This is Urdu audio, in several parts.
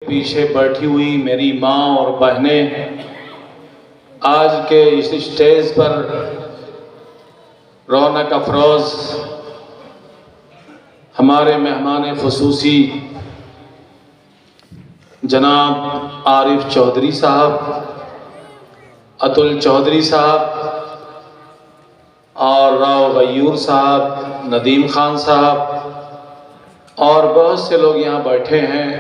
پیچھے بیٹھی ہوئی میری ماں اور بہنیں، آج کے اس اسٹیج پر رونق افروز ہمارے مہمان خصوصی جناب عارف چودھری صاحب، اتل چودھری صاحب اور راؤ غیور صاحب، ندیم خان صاحب اور بہت سے لوگ یہاں بیٹھے ہیں۔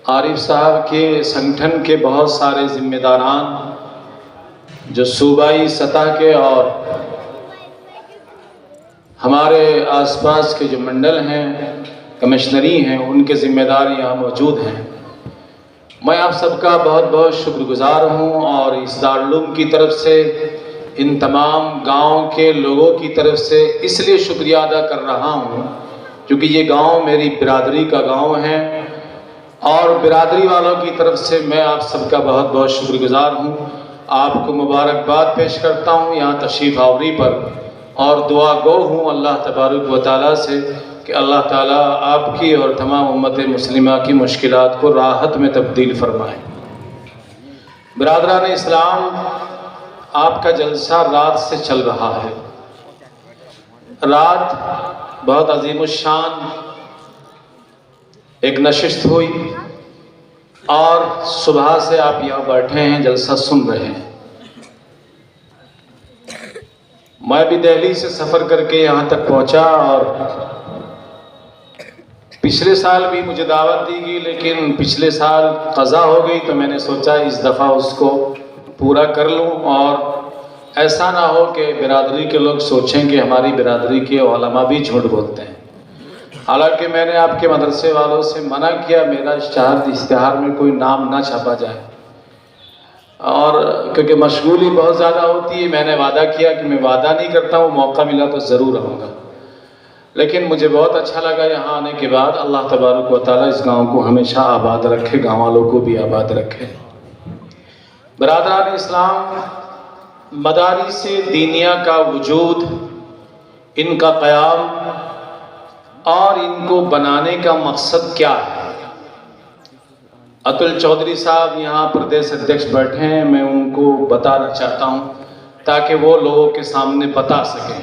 عارف صاحب کے سنگٹھن کے بہت سارے ذمہ داران جو صوبائی سطح کے اور ہمارے آس پاس کے جو منڈل ہیں، کمشنری ہیں، ان کے ذمہ دار یہاں موجود ہیں۔ میں آپ سب کا بہت بہت شکر گزار ہوں اور اس دارالعلوم کی طرف سے ان تمام گاؤں کے لوگوں کی طرف سے اس لیے شکریہ ادا کر رہا ہوں کیونکہ یہ گاؤں میری برادری کا گاؤں ہے اور برادری والوں کی طرف سے میں آپ سب کا بہت بہت شکر گزار ہوں۔ آپ کو مبارکباد پیش کرتا ہوں یہاں تشریف آوری پر، اور دعا گو ہوں اللہ تبارک و تعالیٰ سے کہ اللہ تعالیٰ آپ کی اور تمام امت مسلمہ کی مشکلات کو راحت میں تبدیل فرمائے۔ برادران اسلام، آپ کا جلسہ رات سے چل رہا ہے۔ رات بہت عظیم الشان ایک نشست ہوئی اور صبح سے آپ یہاں بیٹھے ہیں، جلسہ سن رہے ہیں۔ میں بھی دہلی سے سفر کر کے یہاں تک پہنچا اور پچھلے سال بھی مجھے دعوت دی گئی، لیکن پچھلے سال قضا ہو گئی تو میں نے سوچا اس دفعہ اس کو پورا کر لوں اور ایسا نہ ہو کہ برادری کے لوگ سوچیں کہ ہماری برادری کے علماء بھی جھوٹ بولتے ہیں۔ حالانکہ میں نے آپ کے مدرسے والوں سے منع کیا میرا اشتہار میں کوئی نام نہ چھاپا جائے، اور کیونکہ مشغولی بہت زیادہ ہوتی ہے۔ میں نے وعدہ کیا کہ میں وعدہ نہیں کرتا ہوں، موقع ملا تو ضرور آؤں گا۔ لیکن مجھے بہت اچھا لگا یہاں آنے کے بعد۔ اللہ تبارک و تعالیٰ اس گاؤں کو ہمیشہ آباد رکھے، گاؤں والوں کو بھی آباد رکھے۔ برادران اسلام، مدارس دینیہ کا وجود، ان کا قیام اور ان کو بنانے کا مقصد کیا ہے؟ اتل چودھری صاحب یہاں پردیش ادھیکش بیٹھے ہیں، میں ان کو بتانا چاہتا ہوں تاکہ وہ لوگوں کے سامنے بتا سکیں۔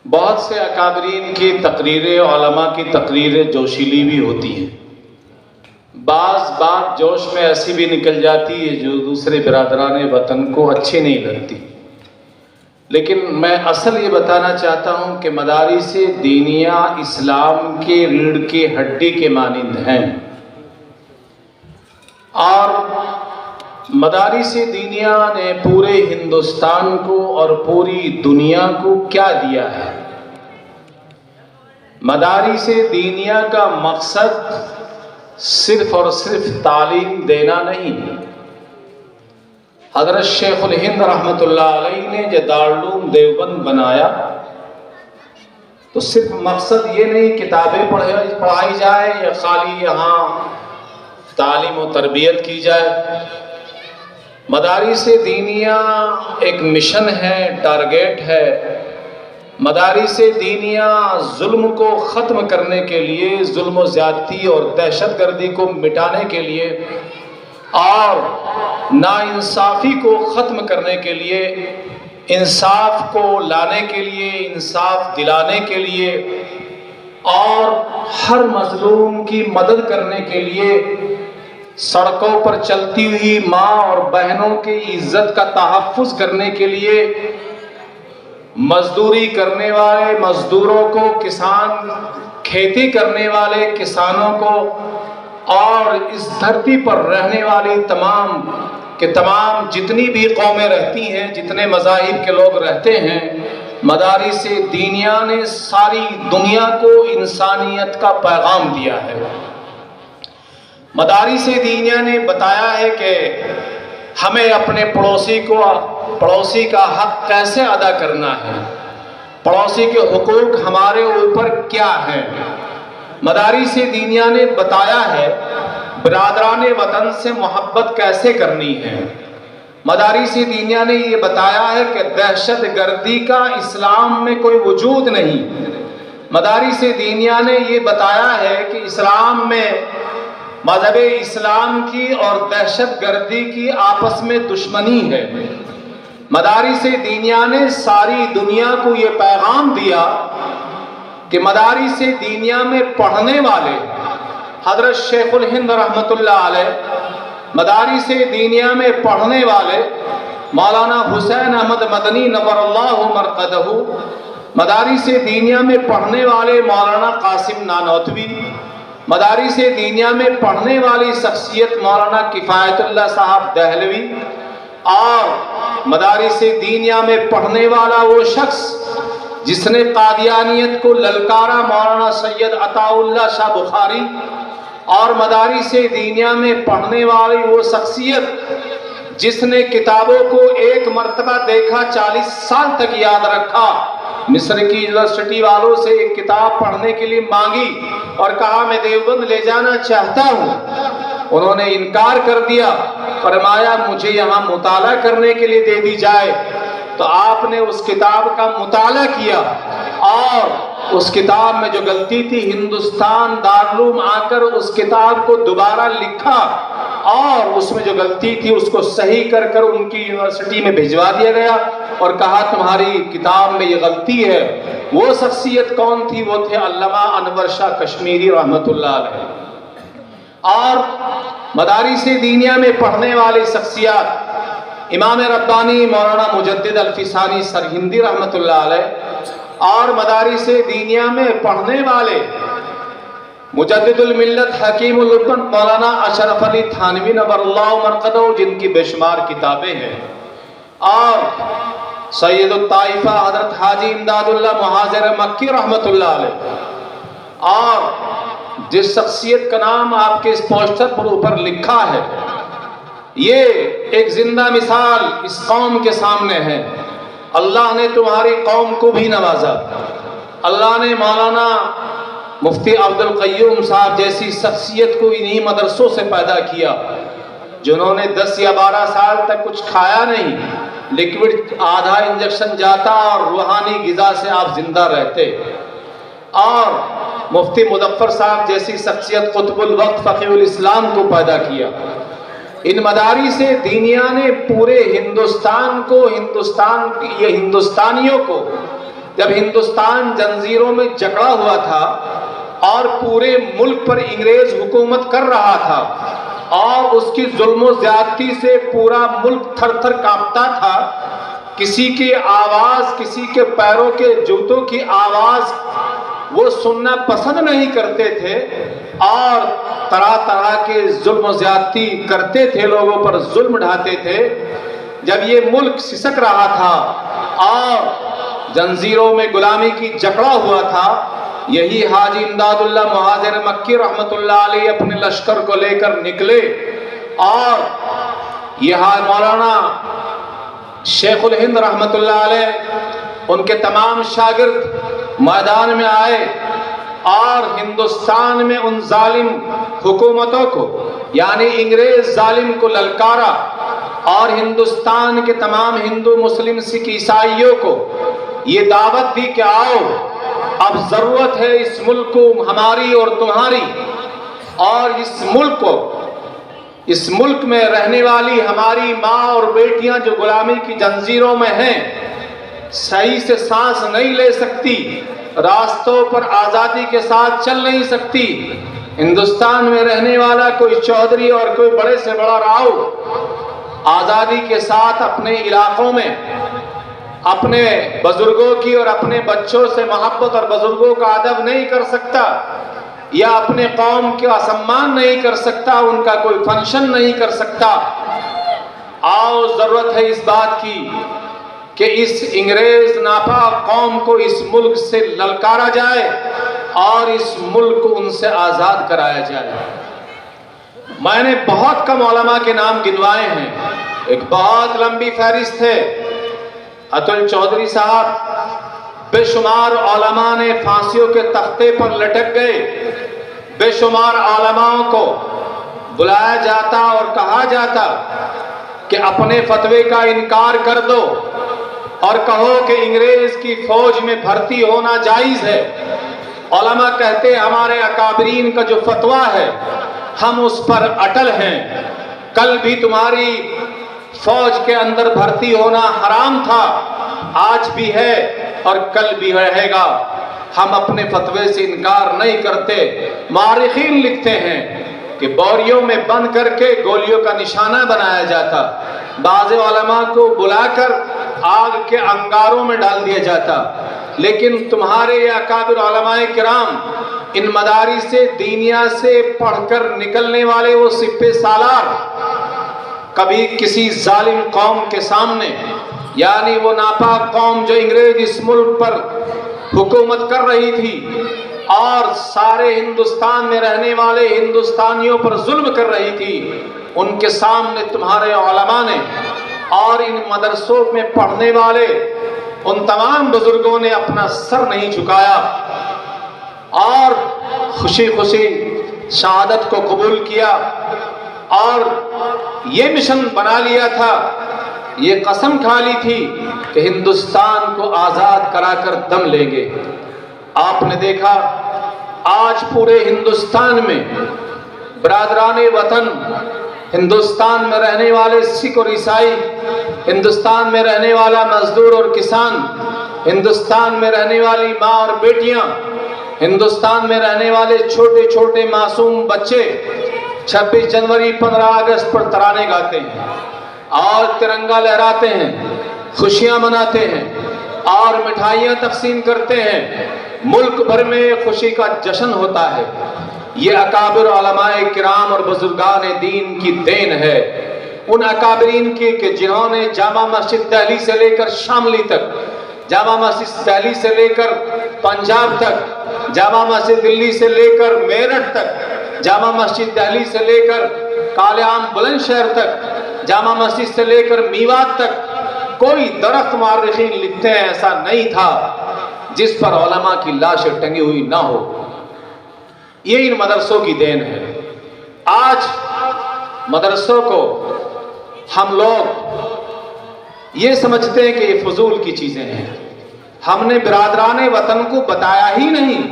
بہت سے اکابرین کی تقریریں، علماء کی تقریریں جوشیلی بھی ہوتی ہیں، بعض بات جوش میں ایسی بھی نکل جاتی ہے جو دوسرے برادران وطن کو اچھی نہیں لگتی، لیکن میں اصل یہ بتانا چاہتا ہوں کہ مدارس دینیہ اسلام کے ریڑھ کی ہڈی کے مانند ہیں، اور مدارس دینیہ نے پورے ہندوستان کو اور پوری دنیا کو کیا دیا ہے؟ مدارس دینیہ کا مقصد صرف اور صرف تعلیم دینا نہیں۔ حضرت شیخ الہند رحمۃ اللہ علیہ نے جو دارالعلوم دیوبند بنایا تو صرف مقصد یہ نہیں کتابیں پڑھائی جائے یا خالی یہاں تعلیم و تربیت کی جائے۔ مدارس دینیہ ایک مشن ہے، ٹارگیٹ ہے۔ مدارس دینیہ ظلم کو ختم کرنے کے لیے، ظلم و زیادتی اور دہشت گردی کو مٹانے کے لیے اور ناانصافی کو ختم کرنے کے لیے، انصاف کو لانے کے لیے، انصاف دلانے کے لیے اور ہر مظلوم کی مدد کرنے کے لیے، سڑکوں پر چلتی ہوئی ماں اور بہنوں کی عزت کا تحفظ کرنے کے لیے، مزدوری کرنے والے مزدوروں کو، کسان کھیتی کرنے والے کسانوں کو، اور اس دھرتی پر رہنے والی تمام جتنی بھی قومیں رہتی ہیں، جتنے مذاہب کے لوگ رہتے ہیں، مدارس دینیہ نے ساری دنیا کو انسانیت کا پیغام دیا ہے۔ مدارس دینیہ نے بتایا ہے کہ ہمیں اپنے پڑوسی کا حق کیسے ادا کرنا ہے، پڑوسی کے حقوق ہمارے اوپر کیا ہیں۔ مدارس دینیہ نے بتایا ہے برادران وطن سے محبت کیسے کرنی ہے۔ مدارس دینیہ نے یہ بتایا ہے کہ دہشت گردی کا اسلام میں کوئی وجود نہیں۔ مدارس دینیہ نے یہ بتایا ہے کہ اسلام میں مذہب اسلام کی اور دہشت گردی کی آپس میں دشمنی ہے۔ مدارس دینیہ نے ساری دنیا کو یہ پیغام دیا کہ مدارس دینیہ میں پڑھنے والے حضرت شیخ الہند رحمۃ اللہ علیہ، مدارس دینیہ میں پڑھنے والے مولانا حسین احمد مدنی نور اللہ مرقدہ، مدارس دینیہ میں پڑھنے والے مولانا قاسم نانوتوی، مدارس دینیہ میں پڑھنے والی شخصیت مولانا کفایت اللہ صاحب دہلوی، اور مدارس دینیہ میں پڑھنے والا وہ شخص جس نے قادیانیت کو للکارا مولانا سید عطا اللہ شاہ بخاری، اور مدارس دینیہ میں پڑھنے والی وہ شخصیت جس نے کتابوں کو ایک مرتبہ دیکھا 40 سال تک یاد رکھا، مصر کی یونیورسٹی والوں سے ایک کتاب پڑھنے کے لیے مانگی اور کہا میں دیوبند لے جانا چاہتا ہوں، انہوں نے انکار کر دیا، فرمایا مجھے یہاں مطالعہ کرنے کے لیے دے دی جائے، تو آپ نے اس کتاب کا مطالعہ کیا اور اس کتاب میں جو غلطی تھی ہندوستان دارالعلوم آ کر اس کتاب کو دوبارہ لکھا اور اس میں جو غلطی تھی اس کو صحیح کر کر ان کی یونیورسٹی میں بھیجوا دیا گیا اور کہا تمہاری کتاب میں یہ غلطی ہے۔ وہ شخصیت کون تھی؟ وہ تھے علامہ انور شاہ کشمیری رحمۃ اللہ علیہ۔ اور مدارس دینیہ میں پڑھنے والی شخصیات امام ربانی مولانا مجدد الفسانی سرہندی رحمۃ اللہ علیہ، اور مدارس دینیہ میں پڑھنے والے مجدد الملت حکیم الامت مولانا اشرف علی تھانوی نور اللہ مرقدہ، جن کی بے شمار کتابیں ہیں، اور سید الطائفہ حضرت حاجی امداد اللہ محاضر مکی رحمۃ اللہ علیہ، اور جس شخصیت کا نام آپ کے اس پوسٹر پر اوپر لکھا ہے، یہ ایک زندہ مثال اس قوم کے سامنے ہے۔ اللہ نے تمہاری قوم کو بھی نوازا، اللہ نے مولانا مفتی عبد القیوم صاحب جیسی شخصیت کو انہی مدرسوں سے پیدا کیا، جنہوں نے 10 یا 12 سال تک کچھ کھایا نہیں، لیکوڈ آدھا انجیکشن جاتا اور روحانی غذا سے آپ زندہ رہتے، اور مفتی مظفر صاحب جیسی شخصیت قطب الوقت فقیہ الاسلام کو پیدا کیا۔ ان مدارس دینیہ نے پورے ہندوستان کو، ہندوستانیوں کو، جب ہندوستان جنزیروں میں جکڑا ہوا تھا اور پورے ملک پر انگریز حکومت کر رہا تھا اور اس کی ظلم و زیادتی سے پورا ملک تھر تھر کانپتا تھا، کسی کی آواز، کسی کے پیروں کے جوتوں کی آواز وہ سننا پسند نہیں کرتے تھے اور طرح طرح کے ظلم و زیادتی کرتے تھے، لوگوں پر ظلم ڈھاتے تھے۔ جب یہ ملک سسک رہا تھا اور جنزیروں میں غلامی کی جکڑا ہوا تھا، یہی حاجی امداد اللہ محاضر مکی رحمۃ اللہ علیہ اپنے لشکر کو لے کر نکلے اور یہ مولانا شیخ الہند رحمۃ اللہ علیہ ان کے تمام شاگرد میدان میں آئے اور ہندوستان میں ان ظالم حکومتوں کو، یعنی انگریز ظالم کو للکارا اور ہندوستان کے تمام ہندو مسلم سکھ عیسائیوں کو یہ دعوت دی کہ آؤ، اب ضرورت ہے اس ملک کو ہماری اور تمہاری، اور اس ملک میں رہنے والی ہماری ماں اور بیٹیاں جو غلامی کی جنزیروں میں ہیں، صحیح سے سانس نہیں لے سکتی، راستوں پر آزادی کے ساتھ چل نہیں سکتی۔ ہندوستان میں رہنے والا کوئی چودھری اور کوئی بڑے سے بڑا راؤ آزادی کے ساتھ اپنے علاقوں میں اپنے بزرگوں کی اور اپنے بچوں سے محبت اور بزرگوں کا ادب نہیں کر سکتا، یا اپنے قوم کا سمان نہیں کر سکتا، ان کا کوئی فنکشن نہیں کر سکتا۔ آؤ، ضرورت ہے اس بات کی کہ اس انگریز ناپاک قوم کو اس ملک سے للکارا جائے اور اس ملک کو ان سے آزاد کرایا جائے۔ میں نے بہت کم علماء کے نام گنوائے ہیں، ایک بہت لمبی فہرست ہے۔ اتل چودھری صاحب بے شمار علماء نے پھانسیوں کے تختے پر لٹک گئے، بے شمار علماء کو بلایا جاتا اور کہا جاتا کہ اپنے فتوے کا انکار کر دو اور کہو کہ انگریز کی فوج میں بھرتی ہونا جائز ہے۔ علماء کہتے ہمارے اکابرین کا جو فتویٰ ہے ہم اس پر اٹل ہیں۔ کل بھی تمہاری فوج کے اندر بھرتی ہونا حرام تھا، آج بھی ہے اور کل بھی رہے گا۔ ہم اپنے فتوے سے انکار نہیں کرتے۔ مورخین لکھتے ہیں کہ بوریوں میں بند کر کے گولیوں کا نشانہ بنایا جاتا، بعض علماء کو بلا کر آگ کے انگاروں میں ڈال دیا جاتا، لیکن تمہارے اکابر علماء کرام ان مدارس دینیہ سے پڑھ کر نکلنے والے وہ سپہ سالار کبھی کسی ظالم قوم کے سامنے، یعنی وہ ناپاک قوم جو انگریز اس ملک پر حکومت کر رہی تھی اور سارے ہندوستان میں رہنے والے ہندوستانیوں پر ظلم کر رہی تھی، ان کے سامنے تمہارے علماء نے اور ان مدرسوں میں پڑھنے والے ان تمام بزرگوں نے اپنا سر نہیں جھکایا اور خوشی خوشی شہادت کو قبول کیا اور یہ مشن بنا لیا تھا، یہ قسم کھا لی تھی کہ ہندوستان کو آزاد کرا کر دم لیں گے۔ آپ نے دیکھا آج پورے ہندوستان میں برادران وطن، ہندوستان میں رہنے والے سکھ اور عیسائی، ہندوستان میں رہنے والا مزدور اور کسان، ہندوستان میں رہنے والی ماں اور بیٹیاں، ہندوستان میں رہنے والے چھوٹے چھوٹے معصوم بچے 26 جنوری 15 اگست پر ترانے گاتے ہیں اور ترنگا لہراتے ہیں، خوشیاں مناتے ہیں اور مٹھائیاں تقسیم کرتے ہیں۔ ملک بھر میں خوشی کا جشن ہوتا ہے۔ یہ اکابر علماء کرام اور بزرگان دین کی دین ہے، ان اکابرین کی کہ جنہوں نے جامع مسجد دہلی سے لے کر شاملی تک، جامع مسجد دہلی سے لے کر پنجاب تک، جامع مسجد دلی سے لے کر میرٹھ تک، جامع مسجد دہلی سے لے کر کالے عام بلند شہر تک، جامع مسجد سے لے کر میوات تک کوئی درخت مورخین لکھتے ہیں ایسا نہیں تھا جس پر علماء کی لاشیں ٹنگی ہوئی نہ ہو۔ یہ ان مدرسوں کی دین ہے۔ آج مدرسوں کو ہم لوگ یہ سمجھتے ہیں کہ یہ فضول کی چیزیں ہیں۔ ہم نے برادران وطن کو بتایا ہی نہیں،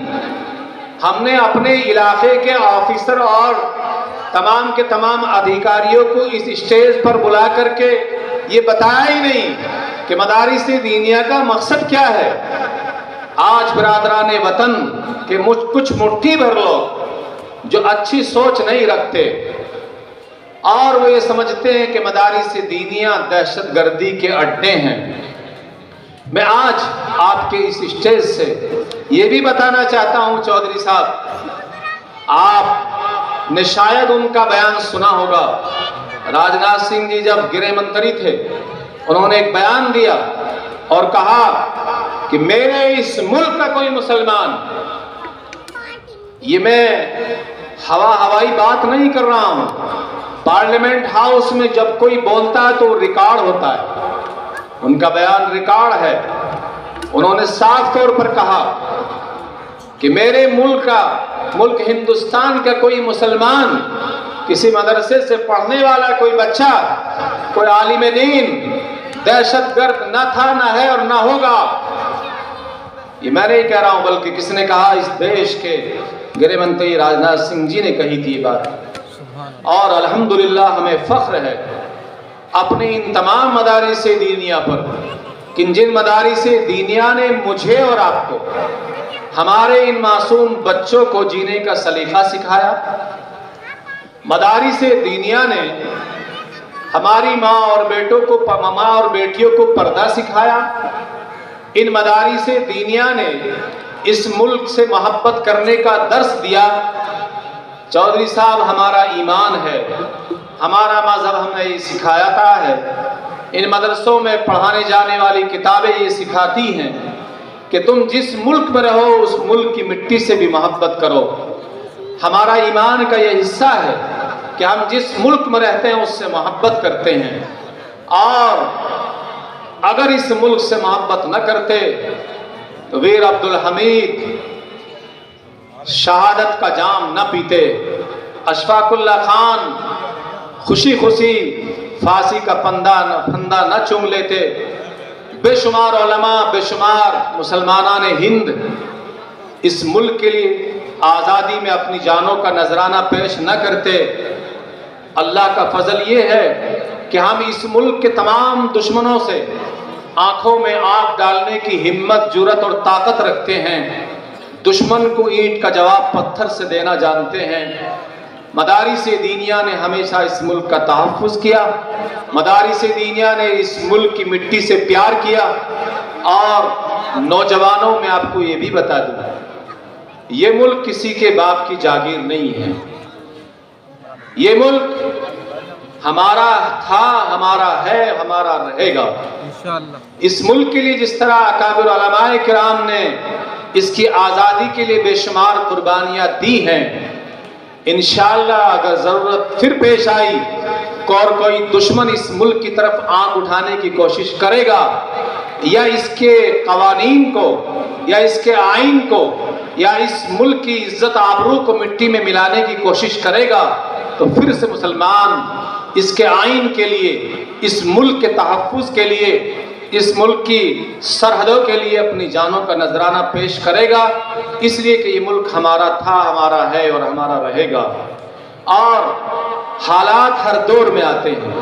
ہم نے اپنے علاقے کے آفیسر اور تمام کے تمام ادھیکاریوں کو اس اسٹیج پر بلا کر کے یہ بتایا ہی نہیں کہ مدارس دینیہ کا مقصد کیا ہے۔ آج برادران وطن کے کچھ مٹھی بھر لوگ جو اچھی سوچ نہیں رکھتے اور وہ یہ سمجھتے ہیں کہ مدارس دینیہ دہشت گردی کے اڈے ہیں۔ میں آج آپ کے اس اسٹیج سے یہ بھی بتانا چاہتا ہوں چودھری صاحب، آپ نے شاید ان کا بیان سنا ہوگا۔ راجناتھ سنگھ جی جب گرہ منتری تھے، انہوں نے ایک بیان دیا اور کہا کہ میرے اس ملک کا کوئی مسلمان، یہ میں ہوائی بات نہیں کر رہا ہوں، پارلیمنٹ ہاؤس میں جب کوئی بولتا ہے تو ریکارڈ ہوتا ہے، ان کا بیان ریکارڈ ہے۔ انہوں نے صاف طور پر کہا کہ میرے ملک ہندوستان کا کوئی مسلمان، کسی مدرسے سے پڑھنے والا کوئی بچہ، کوئی عالم دین دہشت گرد نہ تھا، نہ ہے اور نہ ہوگا۔ یہ میں نہیں کہہ رہا ہوں بلکہ کس نے کہا؟ اس دیش کے گرہ منتری راجناتھ سنگھ جی نے کہی تھی یہ بات، اور الحمدللہ ہمیں فخر ہے اپنے ان تمام مدارس دینیہ پر کہ جن مدارس دینیہ نے مجھے اور آپ کو، ہمارے ان معصوم بچوں کو جینے کا سلیقہ سکھایا۔ مدارس دینیہ نے ہماری ماں اور بیٹیوں کو پردہ سکھایا۔ ان مدارس دینیہ نے اس ملک سے محبت کرنے کا درس دیا۔ چودھری صاحب، ہمارا ایمان ہے، ہمارا مذہب ہمیں یہ سکھاتا ہے، ان مدرسوں میں پڑھانے جانے والی کتابیں یہ سکھاتی ہیں کہ تم جس ملک میں رہو اس ملک کی مٹی سے بھی محبت کرو۔ ہمارا ایمان کا یہ حصہ ہے کہ ہم جس ملک میں رہتے ہیں اس سے محبت کرتے ہیں، اور اگر اس ملک سے محبت نہ کرتے تو ویر عبدالحمید شہادت کا جام نہ پیتے، اشفاق اللہ خان خوشی خوشی پھانسی کا پھندا نہ چوم لیتے، بے شمار علماء، بے شمار مسلمانان ہند اس ملک کے لیے آزادی میں اپنی جانوں کا نذرانہ پیش نہ کرتے، اللہ کا فضل یہ ہے کہ ہم اس ملک کے تمام دشمنوں سے آنکھوں میں آگ ڈالنے کی ہمت، جرأت اور طاقت رکھتے ہیں، دشمن کو اینٹ کا جواب پتھر سے دینا جانتے ہیں۔ مدارس دینیہ نے ہمیشہ اس ملک کا تحفظ کیا، مدارس دینیہ نے اس ملک کی مٹی سے پیار کیا۔ اور نوجوانوں میں آپ کو یہ بھی بتا دوں، یہ ملک کسی کے باپ کی جاگیر نہیں ہے، یہ ملک ہمارا تھا، ہمارا ہے، ہمارا رہے گا انشاءاللہ۔ اس ملک کے لیے جس طرح اکابر علماء کرام نے اس کی آزادی کے لیے بے شمار قربانیاں دی ہیں، انشاءاللہ اگر ضرورت پھر پیش آئی اور کوئی دشمن اس ملک کی طرف آنکھ اٹھانے کی کوشش کرے گا، یا اس کے قوانین کو، یا اس کے آئین کو، یا اس ملک کی عزت آبرو کو مٹی میں ملانے کی کوشش کرے گا، تو پھر سے مسلمان اس کے آئین کے لیے، اس ملک کے تحفظ کے لیے، اس ملک کی سرحدوں کے لیے اپنی جانوں کا نذرانہ پیش کرے گا، اس لیے کہ یہ ملک ہمارا تھا، ہمارا ہے اور ہمارا رہے گا۔ اور حالات ہر دور میں آتے ہیں،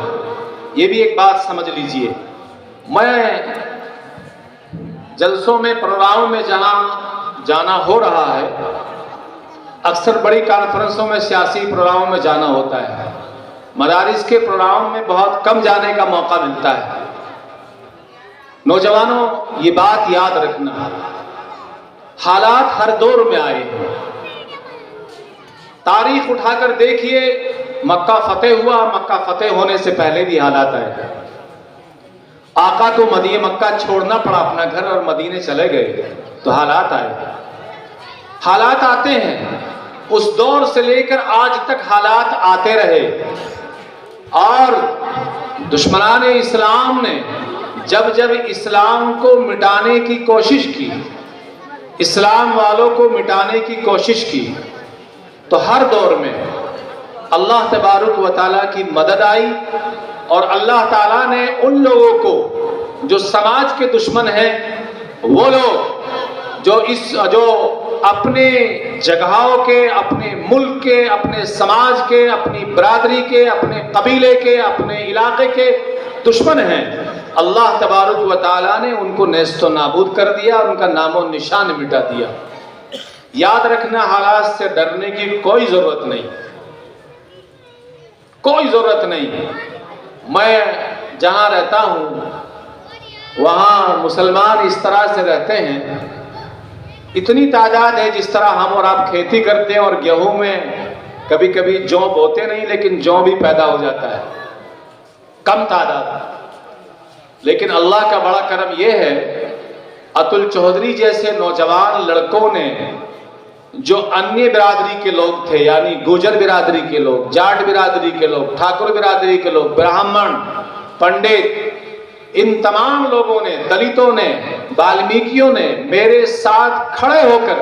یہ بھی ایک بات سمجھ لیجئے۔ میں جلسوں میں، پروگراموں میں جہاں جانا ہو رہا ہے، اکثر بڑی کانفرنسوں میں، سیاسی پروگراموں میں جانا ہوتا ہے، مدارس کے پروگراموں میں بہت کم جانے کا موقع ملتا ہے۔ نوجوانوں یہ بات یاد رکھنا، حالات ہر دور میں آئے ہیں۔ تاریخ اٹھا کر دیکھیے، مکہ فتح ہوا، مکہ فتح ہونے سے پہلے بھی حالات آئے، آقا کو مدینہ مکہ چھوڑنا پڑا اپنا گھر اور مدینے چلے گئے تو حالات آئے، حالات آتے ہیں۔ اس دور سے لے کر آج تک حالات آتے رہے، اور دشمنان اسلام نے جب جب اسلام کو مٹانے کی کوشش کی، اسلام والوں کو مٹانے کی کوشش کی، تو ہر دور میں اللہ تبارک و تعالیٰ کی مدد آئی، اور اللہ تعالیٰ نے ان لوگوں کو جو سماج کے دشمن ہیں، وہ لوگ جو اپنے جگہوں کے، اپنے ملک کے، اپنے سماج کے، اپنی برادری کے، اپنے قبیلے کے، اپنے علاقے کے دشمن ہیں، اللہ تبارک و تعالیٰ نے ان کو نیست و نابود کر دیا اور ان کا نام و نشان مٹا دیا۔ یاد رکھنا، حالات سے ڈرنے کی کوئی ضرورت نہیں، کوئی ضرورت نہیں۔ میں جہاں رہتا ہوں وہاں مسلمان اس طرح سے رہتے ہیں، اتنی تعداد ہے جس طرح ہم اور آپ کھیتی کرتے ہیں اور گیہوں میں کبھی کبھی جوں بوتے نہیں، لیکن جوں بھی پیدا ہو جاتا ہے، کم تعداد۔ لیکن اللہ کا بڑا کرم یہ ہے، اتل چودھری جیسے نوجوان لڑکوں نے، جو انیہ برادری کے لوگ تھے، یعنی گوجر برادری کے لوگ، جاٹ برادری کے لوگ، ٹھاکر برادری کے لوگ، برہمن، پنڈت، ان تمام لوگوں نے، دلتوں نے، والمیکیوں نے میرے ساتھ کھڑے ہو کر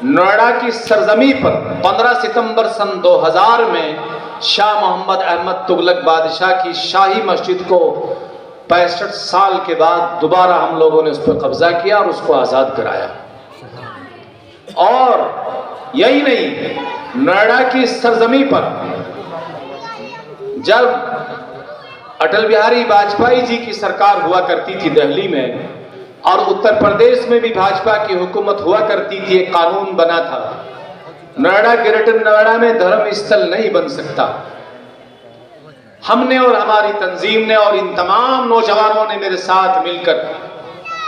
نوئیڈا کی سرزمین پر 15 ستمبر سن 2000 میں شاہ محمد احمد تغلق بادشاہ کی شاہی مسجد کو 65 سال کے بعد دوبارہ ہم لوگوں نے اس پر قبضہ کیا اور اس کو آزاد کرایا۔ اور یہی نہیں، نوئیڈا کی سرزمین پر جب اٹل بہاری واجپئی جی کی سرکار ہوا کرتی تھی دہلی میں، اور اتر پردیش میں بھی بھاجپا کی حکومت ہوا کرتی تھی، ایک قانون بنا تھا، نوئیڈا گریٹر نوئیڈا میں دھرم استھل نہیں بن سکتا۔ ہم نے اور ہماری تنظیم نے اور ان تمام نوجوانوں نے میرے ساتھ مل کر،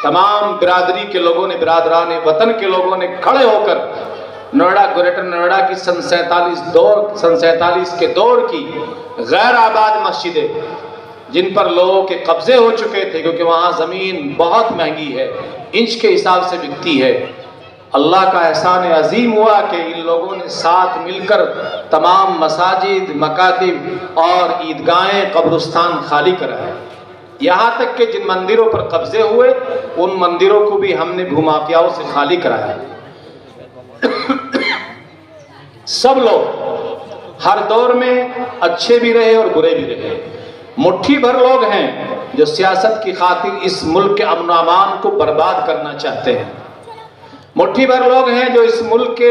تمام برادری کے لوگوں نے، برادران وطن کے لوگوں نے کھڑے ہو کر نوئیڈا گریٹر نوئیڈا کی سن 47 کے دور کی غیر آباد مسجدیں، جن پر لوگوں کے قبضے ہو چکے تھے، کیونکہ وہاں زمین بہت مہنگی ہے، انچ کے حساب سے بکتی ہے، اللہ کا احسان عظیم ہوا کہ ان لوگوں نے ساتھ مل کر تمام مساجد، مکاتب اور عیدگاہیں، قبرستان خالی کرائے۔ یہاں تک کہ جن مندروں پر قبضے ہوئے، ان مندروں کو بھی ہم نے بھومافیاؤں سے خالی کرایا۔ سب لوگ ہر دور میں اچھے بھی رہے اور برے بھی رہے۔ مٹھی بھر لوگ ہیں جو سیاست کی خاطر اس ملک کے امن و امان کو برباد کرنا چاہتے ہیں، مٹھی بھر لوگ ہیں جو اس ملک کے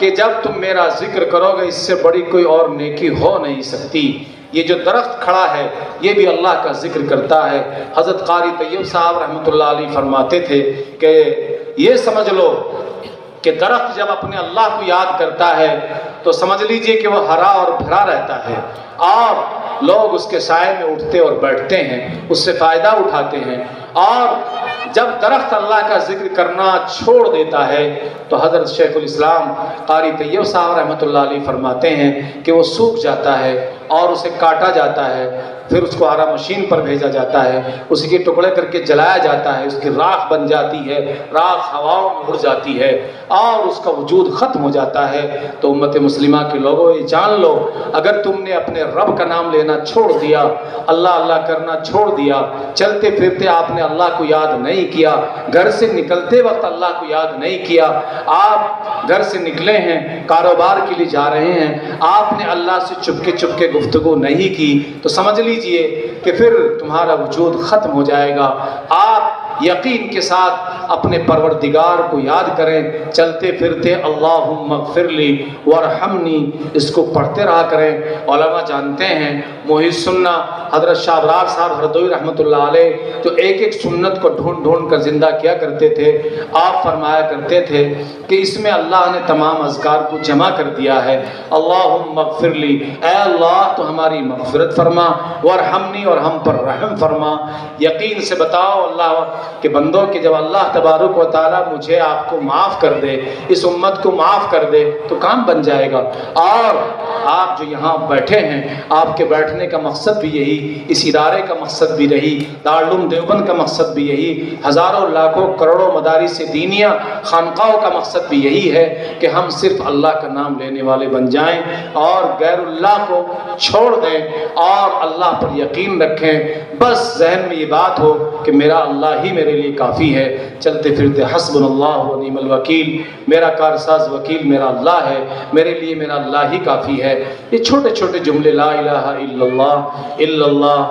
کہ جب تم میرا ذکر کرو گے اس سے بڑی کوئی اور نیکی ہو نہیں سکتی۔ یہ جو درخت کھڑا ہے یہ بھی اللہ کا ذکر کرتا ہے۔ حضرت قاری طیب صاحب رحمۃ اللہ علیہ فرماتے تھے کہ یہ سمجھ لو کہ درخت جب اپنے اللہ کو یاد کرتا ہے تو سمجھ لیجئے کہ وہ ہرا اور بھرا رہتا ہے، اور لوگ اس کے سائے میں اٹھتے اور بیٹھتے ہیں، اس سے فائدہ اٹھاتے ہیں۔ اور جب درخت اللہ کا ذکر کرنا چھوڑ دیتا ہے تو حضرت شیخ الاسلام قاری طیب صاحب رحمۃ اللہ علیہ فرماتے ہیں کہ وہ سوکھ جاتا ہے اور اسے کاٹا جاتا ہے، پھر اس کو آرا مشین پر بھیجا جاتا ہے، اس کے ٹکڑے کر کے جلایا جاتا ہے، اس کی راکھ بن جاتی ہے، راکھ ہواؤں میں اڑ جاتی ہے اور اس کا وجود ختم ہو جاتا ہے۔ تو امت مسلمہ کے لوگوں یہ جان لو، اگر تم نے اپنے رب کا نام لینا چھوڑ دیا، اللہ اللہ کرنا چھوڑ دیا، چلتے پھرتے آپ نے اللہ کو یاد نہیں کیا، گھر سے نکلتے وقت اللہ کو یاد نہیں کیا، آپ گھر سے نکلے ہیں کاروبار کے لیے جا رہے ہیں، آپ نے اللہ سے چپ کے گفتگو نہیں کی، تو سمجھ لیجئے کہ پھر تمہارا وجود ختم ہو جائے گا۔ آپ یقین کے ساتھ اپنے پروردگار کو یاد کریں، چلتے پھرتے اللہم اغفر لی وارحمنی اس کو پڑھتے رہا کریں۔ علماء جانتے ہیں، محی سنہ حضرت شاہ ابرار صاحب ہردوئی رحمۃ اللہ علیہ جو ایک ایک سنت کو ڈھونڈ کر زندہ کیا کرتے تھے، آپ فرمایا کرتے تھے کہ اس میں اللہ نے تمام اذکار کو جمع کر دیا ہے۔ اللہم اغفر لی، اے اللہ تو ہماری مغفرت فرما، وارحمنی اور ہم پر رحم فرما۔ یقین سے بتاؤ اللہ کہ بندوں کہ جب اللہ تبارک و تعالیٰ مجھے آپ کو معاف کر دے، اس امت کو معاف کر دے تو کام بن جائے گا۔ اور آپ جو یہاں بیٹھے ہیں، آپ کے بیٹھنے کا مقصد بھی یہی، اس ادارے کا مقصد بھی یہی، دارالعلوم دیوبند کا مقصد بھی یہی، ہزاروں لاکھوں کروڑوں مدارس دینیہ خانقاہوں کا مقصد بھی یہی ہے کہ ہم صرف اللہ کا نام لینے والے بن جائیں اور غیر اللہ کو چھوڑ دیں اور اللہ پر یقین رکھیں۔ بس ذہن میں یہ بات ہو کہ میرا اللہ ہی میرے لیے کافی ہے، چلتے پھرتے حسبنا اللہ و نعم الوکیل، میرا کارساز وکیل میرا اللہ ہے، میرے لیے میرا اللہ ہی کافی ہے۔ یہ چھوٹے چھوٹے جملے لا الہ الا اللہ،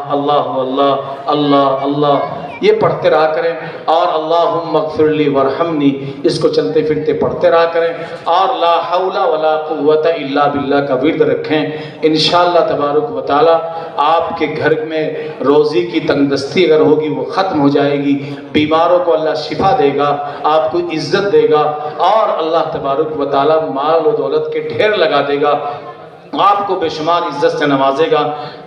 اللہ اللہ اللہ اللہ، یہ پڑھتے رہا کریں، اور اللہم اغفر لی وارحمنی اس کو چلتے پھرتے پڑھتے رہا کریں، اور لا حول ولا قوت الا باللہ کا ورد رکھیں۔ انشاءاللہ تبارک و تعالی آپ کے گھر میں روزی کی تنگدستی اگر ہوگی وہ ختم ہو جائے گی، بیماروں کو اللہ شفا دے گا، آپ کو عزت دے گا، اور اللہ تبارک و تعالی مال و دولت کے ڈھیر لگا دے گا، آپ کو بے شمار عزت سے نوازے گا،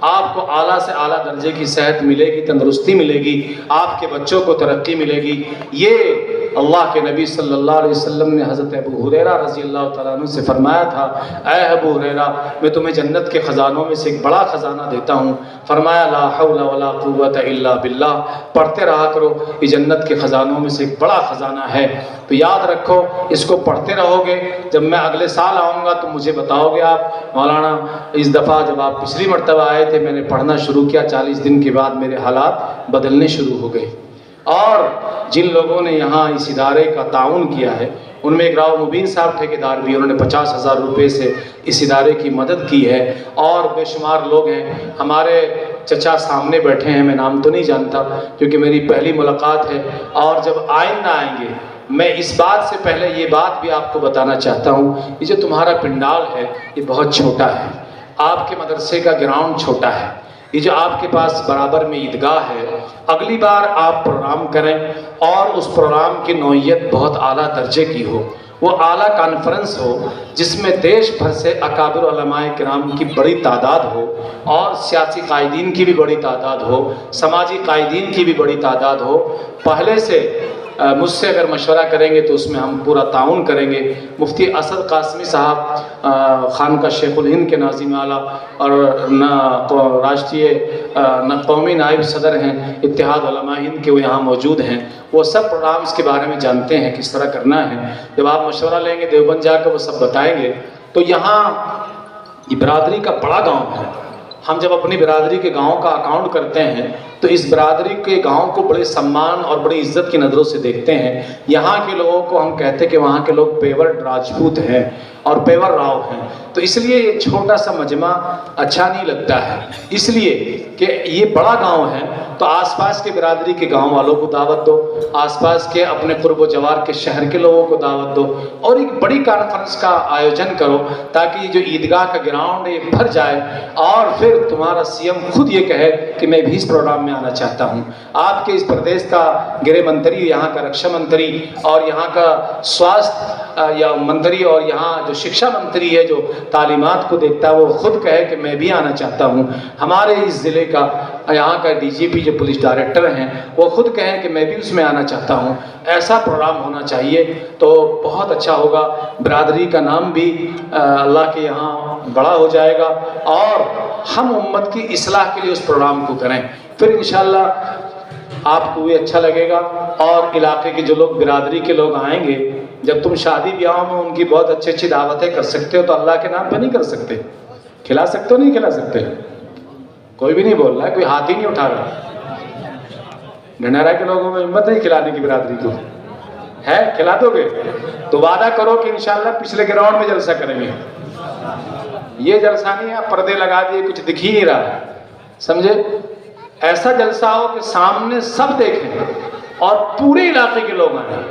آپ کو اعلیٰ سے اعلیٰ درجے کی صحت ملے گی، تندرستی ملے گی، آپ کے بچوں کو ترقی ملے گی۔ یہ اللہ کے نبی صلی اللہ علیہ وسلم نے حضرت ابو ہریرہ رضی اللہ تعالیٰ عنہ سے فرمایا تھا، اے ابو ہریرہ میں تمہیں جنت کے خزانوں میں سے ایک بڑا خزانہ دیتا ہوں۔ فرمایا لا حول ولا قوت الا باللہ، پڑھتے رہا کرو، یہ جنت کے خزانوں میں سے ایک بڑا خزانہ ہے۔ تو یاد رکھو، اس کو پڑھتے رہو گے، جب میں اگلے سال آؤں گا تو مجھے بتاؤ گے آپ مولانا اس دفعہ جب آپ پچھلی مرتبہ آئے تھے میں نے پڑھنا شروع کیا، 40 دن کے بعد میرے حالات بدلنے شروع ہو گئے۔ اور جن لوگوں نے یہاں اس ادارے کا تعاون کیا ہے ان میں ایک راؤ مبین صاحب ٹھیکیدار بھی، انہوں نے 50,000 روپے سے اس ادارے کی مدد کی ہے، اور بے شمار لوگ ہیں۔ ہمارے چچا سامنے بیٹھے ہیں، میں نام تو نہیں جانتا کیونکہ میری پہلی ملاقات ہے، اور جب آئندہ آئیں گے میں اس بات سے پہلے یہ بات بھی آپ کو بتانا چاہتا ہوں، یہ جو تمہارا پنڈال ہے یہ بہت چھوٹا ہے، آپ کے مدرسے کا گراؤنڈ چھوٹا ہے، یہ جو آپ کے پاس برابر میں عیدگاہ ہے، اگلی بار آپ پروگرام کریں اور اس پروگرام کی نوعیت بہت اعلیٰ درجے کی ہو، وہ اعلیٰ کانفرنس ہو جس میں دیش بھر سے اکابر علماء کرام کی بڑی تعداد ہو، اور سیاسی قائدین کی بھی بڑی تعداد ہو، سماجی قائدین کی بھی بڑی تعداد ہو۔ پہلے سے مجھ سے اگر مشورہ کریں گے تو اس میں ہم پورا تعاون کریں گے۔ مفتی اسد قاسمی صاحب خانقاہ شیخ الہند کے ناظم اعلیٰ اور قومی نائب صدر ہیں اتحاد علماء ہند کے، وہ یہاں موجود ہیں، وہ سب پروگرامز کے بارے میں جانتے ہیں کس طرح کرنا ہے۔ جب آپ مشورہ لیں گے دیوبند جا کر وہ سب بتائیں گے۔ تو یہاں یہ برادری کا بڑا گاؤں ہے، ہم جب اپنی برادری کے گاؤں کا اکاؤنٹ کرتے ہیں تو اس برادری کے گاؤں کو بڑے سمان اور بڑی عزت کی نظروں سے دیکھتے ہیں۔ یہاں کے لوگوں کو ہم کہتے ہیں کہ وہاں کے لوگ پیور راجپوت ہیں اور پیور راؤ ہیں، تو اس لیے یہ چھوٹا سا مجمع اچھا نہیں لگتا ہے، اس لیے کہ یہ بڑا گاؤں ہے تو آس پاس کے برادری کے گاؤں والوں کو دعوت دو، آس پاس کے اپنے قرب و جوار کے شہر کے لوگوں کو دعوت دو، اور ایک بڑی کانفرنس کا آیوجن کرو تاکہ یہ جو عیدگاہ کا گراؤنڈ ہے یہ بھر جائے، اور پھر تمہارا سی ایم خود یہ کہے کہ میں بھی اس پروگرام میں آنا چاہتا ہوں۔ آپ کے اس پردیش کا گرہ منتری، یہاں کا رکشا منتری اور یہاں کا سواستھ یا منتری اور یہاں جو شکشا منتری ہے جو تعلیمات کو دیکھتا ہے، وہ خود کہے کہ میں بھی آنا چاہتا ہوں۔ ہمارے اس ضلع کا یہاں کا ڈی جی پی جو پولیس ڈائریکٹر ہیں وہ خود کہیں کہ میں بھی اس میں آنا چاہتا ہوں۔ ایسا پروگرام ہونا چاہیے تو بہت اچھا ہوگا، برادری کا نام بھی اللہ کے یہاں بڑا ہو جائے گا، اور ہم امت کی اصلاح کے لیے اس پروگرام کو کریں، پھر انشاءاللہ آپ کو بھی اچھا لگے گا، اور علاقے کے جو لوگ برادری کے لوگ آئیں گے، جب تم شادی بیاہوں میں ان کی بہت اچھی اچھی دعوتیں کر سکتے ہو تو اللہ کے نام پہ نہیں کر سکتے؟ کھلا سکتے ہو نہیں کھلا سکتے؟ کوئی بھی نہیں بول رہا ہے، کوئی ہاتھ ہی نہیں اٹھا رہا۔ ڈھنڈیرا کے لوگوں میں ہمت نہیں کھلانے کی برادری کو، ہے کھلا دو گے تو وعدہ کرو کہ انشاءاللہ پچھلے گراؤنڈ میں جلسہ کریں گے۔ یہ جلسہ نہیں ہے پردے لگا دیے کچھ دکھ ہی نہیں رہا ہے، سمجھے؟ ایسا جلسہ ہو کہ سامنے سب دیکھیں اور پورے علاقے کے لوگ آئیں،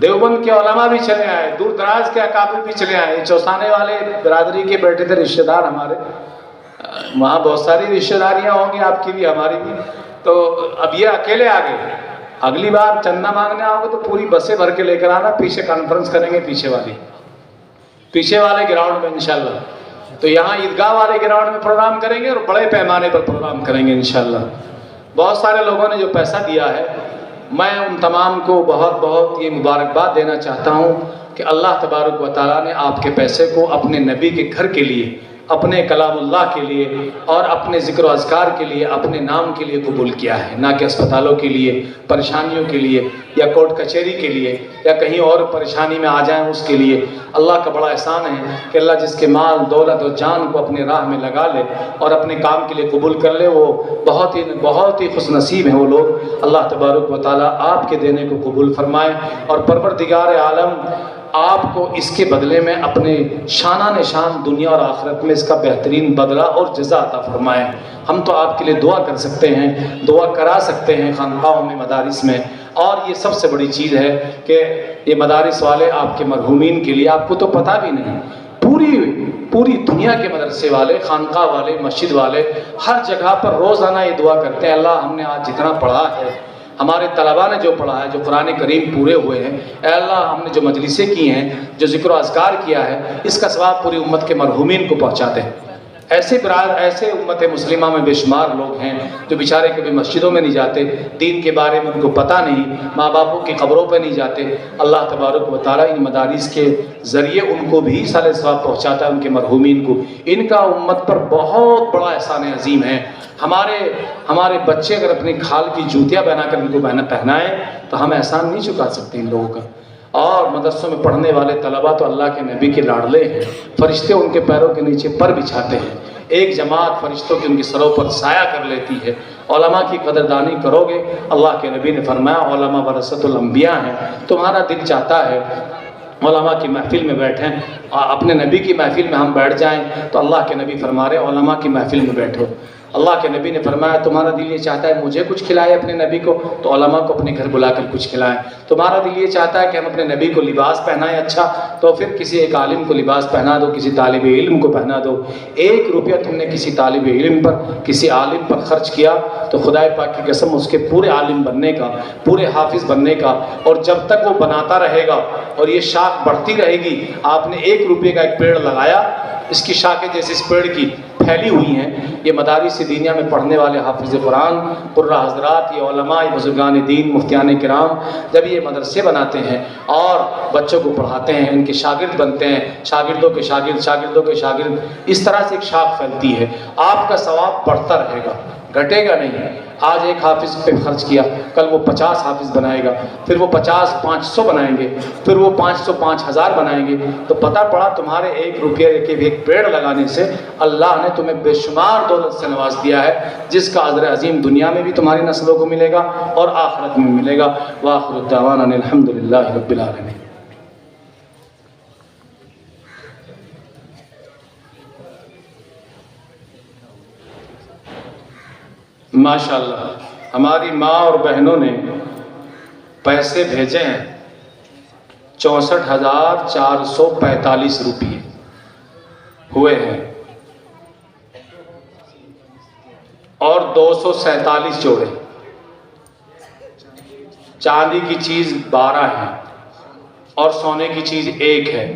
دیوبند کے علماء بھی چلے آئے، دور دراز کے اکابر بھی چلے آئے، چوسانے والے برادری کے بیٹھے تھے رشتہ دار ہمارے، وہاں بہت ساری رشتہ داریاں ہوں گی آپ کی بھی ہماری بھی، تو اب یہ اکیلے آ گئے، اگلی بار چندہ مانگنے آؤ گے تو پوری بسیں بھر کے لے کر آنا، پیچھے کانفرنس کریں گے پیچھے والے گراؤنڈ میں انشاءاللہ، تو یہاں عیدگاہ والے گراؤنڈ میں پروگرام کریں گے اور بڑے پیمانے پر پروگرام کریں گے انشاءاللہ۔ بہت سارے لوگوں نے جو پیسہ دیا ہے، میں ان تمام کو بہت بہت یہ مبارکباد دینا چاہتا ہوں کہ اللہ تبارک و تعالیٰ نے آپ کے پیسے کو اپنے نبی کے گھر کے لیے، اپنے کلام اللہ کے لیے اور اپنے ذکر و اذکار کے لیے، اپنے نام کے لیے قبول کیا ہے، نہ کہ اسپتالوں کے لیے، پریشانیوں کے لیے، یا کورٹ کچہری کے لیے، یا کہیں اور پریشانی میں آ جائیں اس کے لیے۔ اللہ کا بڑا احسان ہے کہ اللہ جس کے مال دولت اور جان کو اپنے راہ میں لگا لے اور اپنے کام کے لیے قبول کر لے، وہ بہت ہی خوش نصیب ہیں وہ لوگ۔ اللہ تبارک و تعالیٰ آپ کے دینے کو قبول فرمائے، اور پروردگار عالم آپ کو اس کے بدلے میں اپنے شانہ نشان دنیا اور آخرت میں اس کا بہترین بدلہ اور جزا عطا فرمائے۔ ہم تو آپ کے لیے دعا کر سکتے ہیں، دعا کرا سکتے ہیں خانقاہوں میں، مدارس میں، اور یہ سب سے بڑی چیز ہے کہ یہ مدارس والے آپ کے مرحومین کے لیے، آپ کو تو پتہ بھی نہیں، پوری دنیا کے مدرسے والے، خانقاہ والے، مسجد والے ہر جگہ پر روزانہ یہ دعا کرتے ہیں، اللہ ہم نے آج جتنا پڑھا ہے، ہمارے طلباء نے جو پڑھا ہے، جو قرآن کریم پورے ہوئے ہیں، اے اللہ ہم نے جو مجلسیں کی ہیں، جو ذکر و اذکار کیا ہے، اس کا ثواب پوری امت کے مرحومین کو پہنچاتے ہیں۔ ایسے امت مسلمہ میں بے شمار لوگ ہیں جو بیچارے کبھی مسجدوں میں نہیں جاتے، دین کے بارے میں ان کو پتہ نہیں، ماں باپوں کی قبروں پہ نہیں جاتے۔ اللہ تبارک و تعالیٰ ان مدارس کے ذریعے ان کو بھی سال ثواب پہنچاتا ہے، ان کے مرحومین کو۔ ان کا امت پر بہت بڑا احسان عظیم ہے۔ ہمارے بچے اگر اپنی کھال کی جوتیاں بنا کر ان کو پہنائیں تو ہم احسان نہیں چکا سکتے ان لوگوں کا۔ اور مدرسوں میں پڑھنے والے طلباء تو اللہ کے نبی کے لاڈلے ہیں، فرشتے ان کے پیروں کے نیچے پر بچھاتے ہیں، ایک جماعت فرشتوں کی ان کی سروں پر سایہ کر لیتی ہے۔ علماء کی قدردانی کرو گے، اللہ کے نبی نے فرمایا علماء ورثۃ الانبیاء ہیں، تمہارا دل چاہتا ہے علماء کی محفل میں بیٹھیں، اپنے نبی کی محفل میں ہم بیٹھ جائیں، تو اللہ کے نبی فرما رہے علماء کی محفل میں بیٹھو۔ اللہ کے نبی نے فرمایا تمہارا دل یہ چاہتا ہے مجھے کچھ کھلائے اپنے نبی کو، تو علماء کو اپنے گھر بلا کر کچھ کھلائیں۔ تمہارا دل یہ چاہتا ہے کہ ہم اپنے نبی کو لباس پہنائیں اچھا، تو پھر کسی ایک عالم کو لباس پہنا دو، کسی طالب علم کو پہنا دو۔ 1 روپیہ تم نے کسی طالب علم پر، کسی عالم پر خرچ کیا تو خدائے پاک کی قسم اس کے پورے عالم بننے کا، پورے حافظ بننے کا، اور جب تک وہ بناتا رہے گا اور یہ شاخ بڑھتی رہے گی۔ آپ نے 1 روپے کا ایک پیڑ لگایا، اس کی شاخیں جیسے اس پیڑ کی پھیلی ہوئی ہیں۔ یہ مدارس دینیا میں پڑھنے والے حافظ قرآن، قراء حضرات، یہ علماء، یہ بزرگان دین، مفتیان کرام جب یہ مدرسے بناتے ہیں اور بچوں کو پڑھاتے ہیں، ان کے شاگرد بنتے ہیں، شاگردوں کے شاگرد، شاگردوں کے شاگرد، اس طرح سے ایک شاخ پھیلتی ہے، آپ کا ثواب بڑھتا رہے گا۔ گھٹے گا نہیں۔ آج ایک حافظ پہ خرچ کیا، کل وہ 50 حافظ بنائے گا، پھر وہ 50 500 بنائیں گے، پھر وہ 500 5000 بنائیں گے، تو پتہ پڑا تمہارے 1 روپیہ کے ایک پیڑ لگانے سے اللہ نے تمہیں بے شمار دولت سے نواز دیا ہے، جس کا اجر عظیم دنیا میں بھی تمہاری نسلوں کو ملے گا اور آخرت میں ملے گا۔ وآخر دعوانا الحمدللہ رب العالمین۔ ماشاءاللہ ہماری ماں اور بہنوں نے پیسے بھیجے ہیں 64,445 روپیے ہوئے ہیں اور 247 جوڑے۔ چاندی کی چیز 12 ہے اور سونے کی چیز 1 ہے۔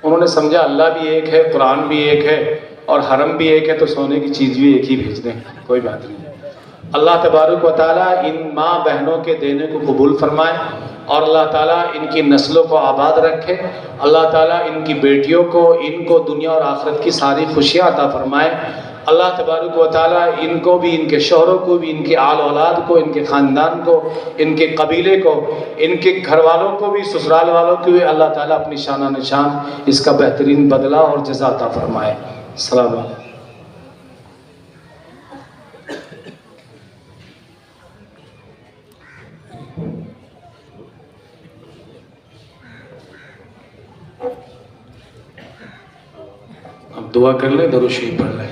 انہوں نے سمجھا اللہ بھی ایک ہے، قرآن بھی ایک ہے اور حرم بھی ایک ہے، تو سونے کی چیز بھی ایک ہی بھیج دیں، کوئی بات نہیں۔ اللہ تبارک و تعالیٰ ان ماں بہنوں کے دینے کو قبول فرمائے اور اللہ تعالیٰ ان کی نسلوں کو آباد رکھے۔ اللہ تعالیٰ ان کی بیٹیوں کو، ان کو دنیا اور آخرت کی ساری خوشیاں عطا فرمائے۔ اللہ تبارک و تعالیٰ ان کو بھی، ان کے شوہروں کو بھی، ان کے آل اولاد کو، ان کے خاندان کو، ان کے قبیلے کو، ان کے گھر والوں کو بھی، سسرال والوں کو بھی اللہ تعالیٰ اپنی شانہ نشان اس کا بہترین بدلہ اور جزا عطا فرمائے۔ السلام علیکم۔ اب دعا کر لیں، درود شریف پڑھ لیں۔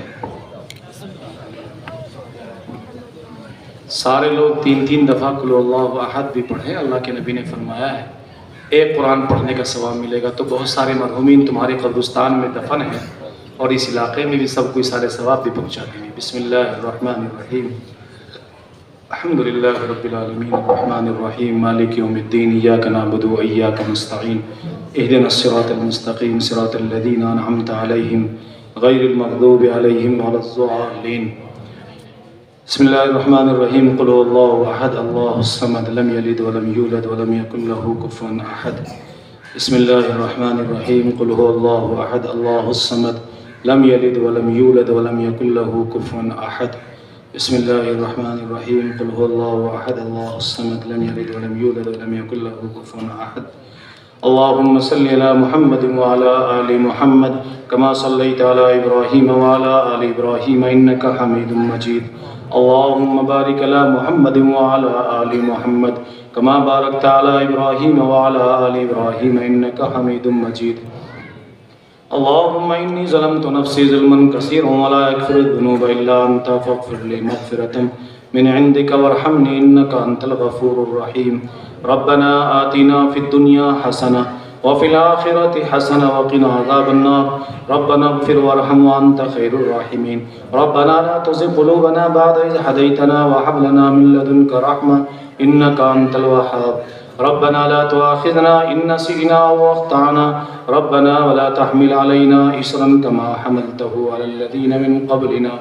سارے لوگ 3 دفعہ قل اللہ احد بھی پڑھیں۔ اللہ کے نبی نے فرمایا ہے ایک قرآن پڑھنے کا ثواب ملے گا، تو بہت سارے مرحومین تمہارے قبرستان میں دفن ہیں اور اس علاقے میں بھی سب کوئی سارے ثواب بھی پہنچا دیں گے۔ بسم اللہ الرحمن الرحیم، الحمد للہ رب العالمین الرحمن الرحیم مالک یوم الدین، ایاک نعبد و ایاک نستعین، اہدنا الصراط المستقیم صراط الذین انعمت علیہم غیر المغضوب علیہم ولا الضالین۔ بسم اللہ الرحمن الرحیم، قل هو اللہ احد اللہ الصمد لم یلد ولم یولد ولم یکن له کفوا احد۔ بسم اللہ الرحمن الرحیم، قل هو اللہ احد اللہ الصمد لم یلد ولم یولد ولم یکن له کفوا احد۔ بسم اللہ الرحمن الرحیم، قل هو اللہ احد اللہ الصمد لم یلد ولم یولد ولم یکن له کفوا احد۔ اللہم صلی علی محمد وعلی آل محمد کما صلیت علی ابراہیم وعلی آل ابراہیم انک حمید مجید۔ اللہم بارک علی محمد وعلی آل محمد کما بارکت علی ابراہیم وعلی آل ابراہیم انک حمید مجید۔ اللہم انی ظلمت نفسی ظلما کثیرا ولا یغفر الذنوب الا انت فاغفر لی مغفرۃ من عندک وارحمنی انک انت الغفور الرحیم۔ ربنا آتنا فی الدنیا حسنہ وفی الآخرۃ حسنہ وقنا عذاب النار۔ ربنا اغفر وارحم وانت خیر الراحمین۔ ربنا لا تزغ قلوبنا بعد اذ ہدیتنا وہب لنا من لدنک رحمہ انک انت الوہاب۔ ربنا لا تؤاخذنا ان نسینا او اخطأنا ربنا ولا تحمل علينا إصرا كما حملته على الذين من قبلنا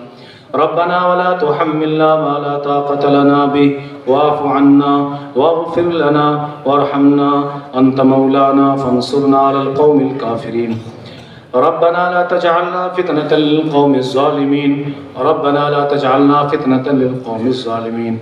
ربنا ولا تحملنا ما لا طاقة لنا به واعف عنا واغفر لنا وارحمنا أنت مولانا فانصرنا على القوم الكافرين ربنا لا تجعلنا فتنة للقوم الظالمين ربنا لا تجعلنا فتنة للقوم الظالمين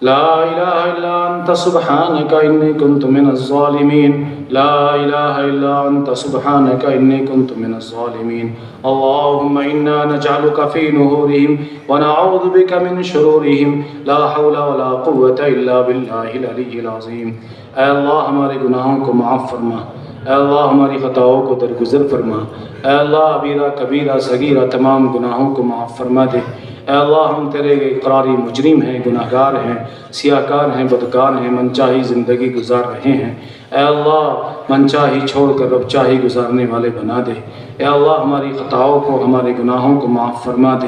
لا إله إلا أنت سبحانك إني كنت من الظالمين لا إله إلا أنت سبحانك إني كنت من الظالمين اللهم إنا نجعلك في نهورهم ونعوذ بك من شرورهم لا حول ولا قوة إلا بالله العلي العظيم۔ اے اللہ ہمارے گناہوں کو معاف فرما، اے اللہ ہماری خطاؤں کو درگزر فرما، اے اللہ عبیرہ کبیرہ صغیرہ تمام گناہوں کو معاف فرما دے۔ اے اللہ ہم تیرے اقراری مجرم ہیں، گناہگار ہیں، سیاہکار ہیں، بدکار ہیں، منچاہی زندگی گزار رہے ہیں۔ اے اللہ منچاہی چھوڑ کر رب چاہی گزارنے والے بنا دے۔ اے اللہ ہماری خطاؤں کو، ہمارے گناہوں کو معاف فرما دے۔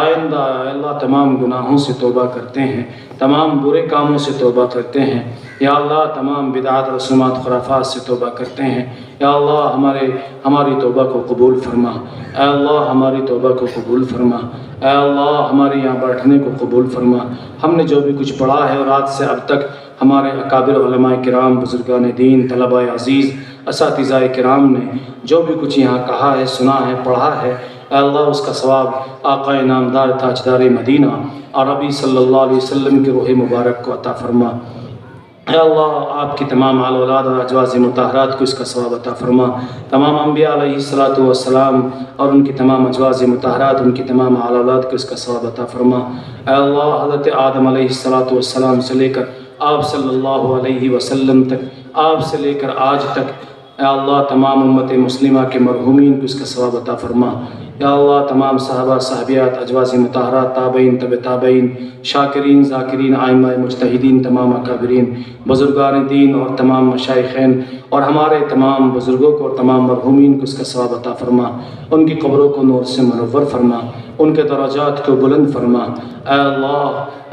آئندہ اے اللہ تمام گناہوں سے توبہ کرتے ہیں، تمام برے کاموں سے توبہ کرتے ہیں۔ یا اللہ تمام بدعات رسومات خرافات سے توبہ کرتے ہیں۔ یا اللہ ہماری توبہ کو قبول فرما، اے اللہ ہماری توبہ کو قبول فرما، اے اللہ ہمارے یہاں بیٹھنے کو قبول فرما۔ ہم نے جو بھی کچھ پڑھا ہے اور آج سے اب تک ہمارے اکابر علماء کرام، بزرگان دین، طلباء عزیز، اساتذہ کرام نے جو بھی کچھ یہاں کہا ہے، سنا ہے، پڑھا ہے، اے اللہ اس کا ثواب آقا نامدار تاجدار مدینہ عربی صلی اللہ علیہ وسلم کی روح مبارک کو عطا فرما۔ اے اللہ آپ کی تمام آل اولاد اور ازواج مطہرات کو اس کا ثواب عطا فرما۔ تمام انبیاء علیہ الصلوۃ والسلام اور ان کی تمام ازواج مطہرات، ان کی تمام آل اولاد کو اس کا ثواب عطا فرما۔ اے اللہ حضرت آدم علیہ الصلوۃ والسلام سے لے کر آپ صلی اللہ علیہ وسلم تک، آپ سے لے کر آج تک، اے اللہ تمام امت مسلمہ کے مرحومین کو اس کا ثواب عطا فرما۔ یا اللہ تمام صحابہ صحابیات، ازواج مطہرات، تابعین، تبع تابعین، شاکرین، ذاکرین، ائمہ مجتہدین، تمام اکابرین، بزرگان دین اور تمام مشائخین اور ہمارے تمام بزرگوں کو اور تمام مرحومین کو اس کا ثواب عطا فرما۔ ان کی قبروں کو نور سے منور فرما، ان کے درجات کو بلند فرما۔ اے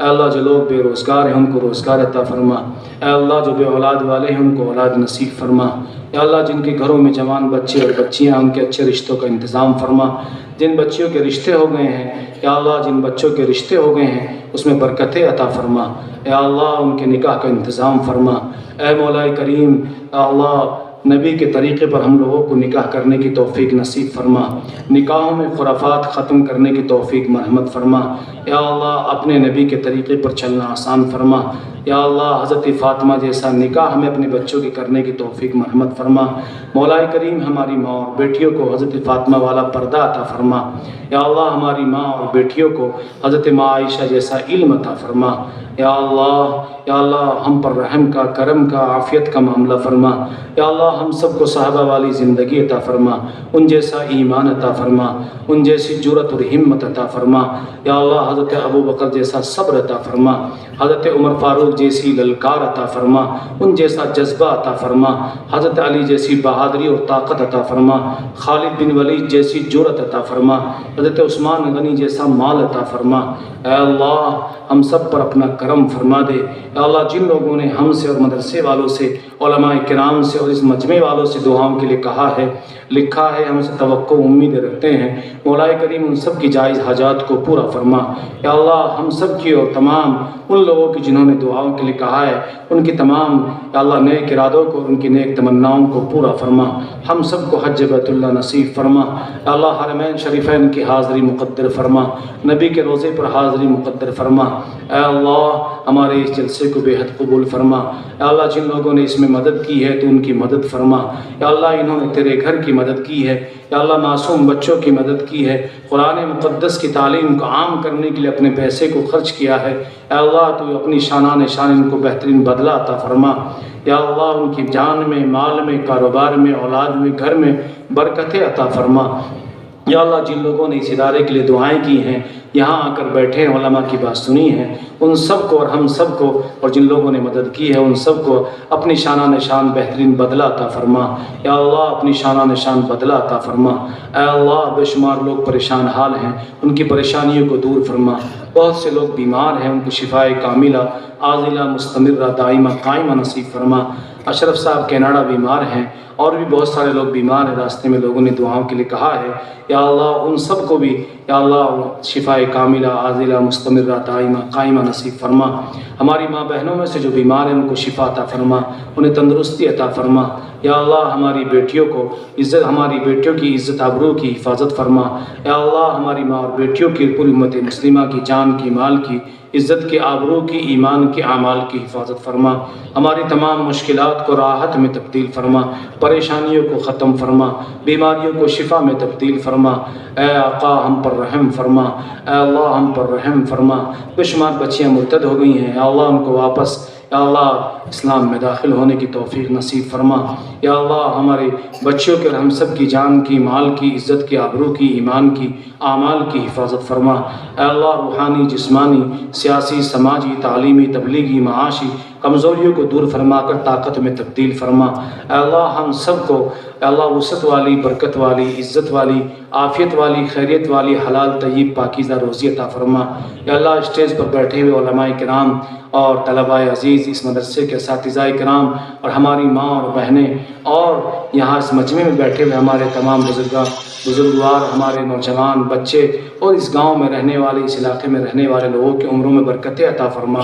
اللہ جو لوگ بے روزگار ہیں ان کو روزگار عطا فرما۔ اے اللہ جو بے اولاد والے ہیں ان کو اولاد نصیب فرما۔ یا اللہ جن کے گھروں میں جوان بچے اور بچیاں، ان کے اچھے رشتوں کا انتظام فرما۔ جن بچیوں کے رشتے ہو گئے ہیں یا اللہ جن بچوں کے رشتے ہو گئے ہیں اس میں برکتیں عطا فرما۔ یا اللہ ان کے نکاح کا انتظام فرما۔ اے مولا کریم، یا اللہ نبی کے طریقے پر ہم لوگوں کو نکاح کرنے کی توفیق نصیب فرما۔ نکاحوں میں خرافات ختم کرنے کی توفیق مرحمت فرما۔ یا اللہ اپنے نبی کے طریقے پر چلنا آسان فرما۔ یا اللہ حضرت فاطمہ جیسا نکاح ہمیں اپنے بچوں کے کرنے کی توفیق مرحمت فرما۔ مولا کریم ہماری ماں اور بیٹیوں کو حضرت فاطمہ والا پردہ عطا فرما۔ یا اللہ ہماری ماں اور بیٹیوں کو حضرت ماں عائشہ جیسا علم عطا فرما۔ یا اللہ ہم پر رحم کا، کرم کا، عافیت کا معاملہ فرما۔ یا اللہ ہم سب کو صحابہ والی زندگی عطا فرما، ان جیسا ایمان عطا فرما، ان جیسی جرأت اور ہمت عطا فرما۔ یا اللہ حضرت ابو بکر جیسا صبر عطا فرما، حضرت عمر فاروق جیسی للکار عطا فرما، ان جیسا جذبہ عطا فرما، حضرت علی جیسی بہادری اور طاقت عطا فرما، خالد بن ولید جیسی جرأت عطا فرما، حضرت عثمان غنی جیسا مال عطا فرما۔ اے اللہ ہم سب پر اپنا کرم فرما دے۔ اے اللہ جن لوگوں نے ہم سے اور مدرسے والوں سے، علماء کرام سے اور اس مجمع والوں سے دعاؤں کے لیے کہا ہے، لکھا ہے، ہم سے توقع امید رکھتے ہیں، مولا کریم ان سب کی جائز حاجات کو پورا فرما۔ یا اللہ ہم سب کی اور تمام ان لوگوں کی جنہوں نے دعاؤں کے لیے کہا ہے، ان کی تمام یا اللہ نیک ارادوں کو اور ان کی نیک تمناؤں کو پورا فرما۔ ہم سب کو حج بیت اللہ نصیب فرما۔ یا اللہ حرمین شریفین کی حاضری مقدر فرما، نبی کے روضے پر حاضری مقدر فرما۔ اے اللہ ہمارے اس جلسے کو بے حد قبول فرما۔ یا اللہ جن لوگوں نے اس میں مدد کی ہے تو ان کی مدد فرما۔ یا اللہ انہوں نے تیرے گھر کی مدد کی ہے، یا اللہ معصوم بچوں کی مدد کی ہے، قرآن مقدس کی تعلیم کو عام کرنے کے لیے اپنے پیسے کو خرچ کیا ہے۔ اے اللہ تو اپنی شانان شان ان کو بہترین بدلہ عطا فرما۔ یا اللہ ان کی جان میں، مال میں، کاروبار میں، اولاد میں، گھر میں برکتیں عطا فرما۔ یا اللہ جن لوگوں نے اس ادارے کے لیے دعائیں کی ہیں، یہاں آ کر بیٹھے ہیں، علماء کی بات سنی ہے، ان سب کو اور ہم سب کو اور جن لوگوں نے مدد کی ہے ان سب کو اپنی شانہ نشان بہترین بدلہ عطا فرما۔ یا اللہ اپنی شانہ نشان بدلہ عطا فرما۔ اے اللہ بے شمار لوگ پریشان حال ہیں، ان کی پریشانیوں کو دور فرما۔ بہت سے لوگ بیمار ہیں، ان کو شفائے کاملہ عاجلہ مستمرہ دائمہ قائمہ نصیب فرما۔ اشرف صاحب کینیڈا بیمار ہیں، اور بھی بہت سارے لوگ بیمار ہیں، راستے میں لوگوں نے دعاؤں کے لیے کہا ہے۔ یا اللہ ان سب کو بھی یا اللہ شفائے کاملہ عاجلہ مستمرہ دائمہ قائمہ نصیب فرما۔ ہماری ماں بہنوں میں سے جو بیمار ہیں ان کو شفا عطا فرما، انہیں تندرستی عطا فرما۔ یا اللہ ہماری بیٹیوں کو عزت، ہماری بیٹیوں کی عزت آبرو کی حفاظت فرما۔ یا اللہ ہماری ماں اور بیٹیوں کی پوری امت مسلمہ کی جان کی، مال کی، عزت کے، آبرو کی، ایمان کے، اعمال کی حفاظت فرما۔ ہماری تمام مشکلات کو راحت میں تبدیل فرما، پریشانیوں کو ختم فرما، بیماریوں کو شفا میں تبدیل فرما۔ اے آقا ہم پر رحم فرما، اے اللہ ہم پر رحم فرما۔ بے شمار بچیاں مرتد ہو گئی ہیں، یا اللہ ان کو واپس یا اللہ اسلام میں داخل ہونے کی توفیق نصیب فرما۔ یا اللہ ہمارے بچوں کے اور ہم سب کی جان کی، مال کی، عزت کی، آبرو کی، ایمان کی، اعمال کی حفاظت فرما۔ اے اللہ روحانی، جسمانی، سیاسی، سماجی، تعلیمی، تبلیغی، معاشی کمزوریوں کو دور فرما کر طاقت میں تبدیل فرما۔ اے اللہ ہم سب کو اے اللہ وسعت والی، برکت والی، عزت والی، عافیت والی، خیریت والی، حلال طیب پاکیزہ روزی عطا فرما۔ یا اللہ اسٹیج پر بیٹھے ہوئے علماء کرام اور طلباء عزیز، اس مدرسے کے اساتذہ کرام اور ہماری ماں اور بہنیں، اور یہاں اس مجمع میں بیٹھے ہوئے ہمارے تمام بزرگوار، ہمارے نوجوان بچے اور اس گاؤں میں رہنے والے، اس علاقے میں رہنے والے لوگوں کی عمروں میں برکتیں عطا فرما۔